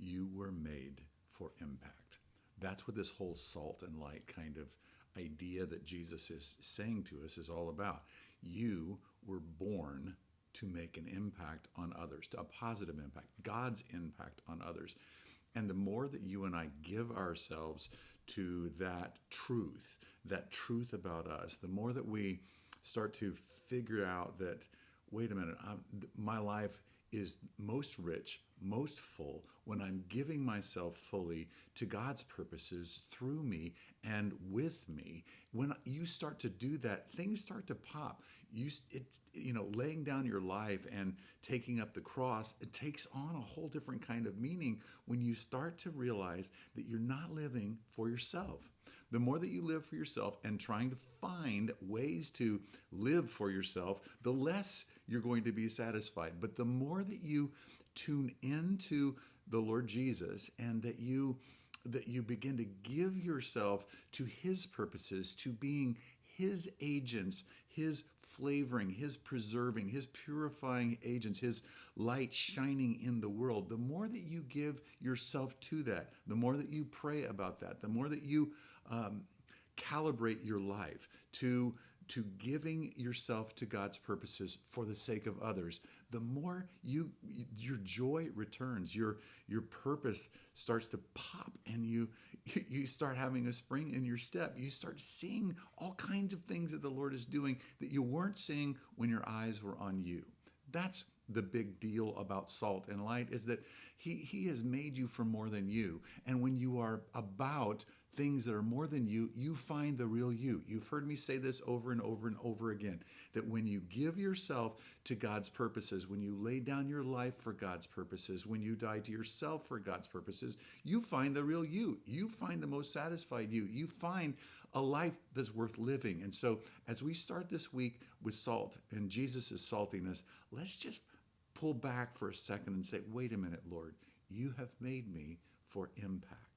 You were made for impact. That's what this whole salt and light kind of idea that Jesus is saying to us is all about. You were born to make an impact on others, to a positive impact, God's impact on others. And the more that you and I give ourselves to that truth about us, the more that we start to figure out that, wait a minute, my life is most rich, most full when I'm giving myself fully to God's purposes through me and with me. When you start to do that, things start to pop. Laying down your life and taking up the cross, it takes on a whole different kind of meaning when you start to realize that you're not living for yourself. The more that you live for yourself and trying to find ways to live for yourself, the less you're going to be satisfied. But the more that you tune into the Lord Jesus and that you begin to give yourself to his purposes, to being his agents, his flavoring, his preserving, his purifying agents, his light shining in the world, the more that you give yourself to that, the more that you pray about that, the more that you calibrate your life to giving yourself to God's purposes for the sake of others, the more your joy returns, your purpose starts to pop, and you start having a spring in your step. You start seeing all kinds of things that the Lord is doing that you weren't seeing when your eyes were on you. That's the big deal about salt and light, is that he has made you for more than you. And when you are about things that are more than you, you find the real you. You've heard me say this over and over and over again, that when you give yourself to God's purposes, when you lay down your life for God's purposes, when you die to yourself for God's purposes, you find the real you. You find the most satisfied you. You find a life that's worth living. And so as we start this week with salt and Jesus' saltiness, let's just pull back for a second and say, wait a minute, Lord, you have made me for impact.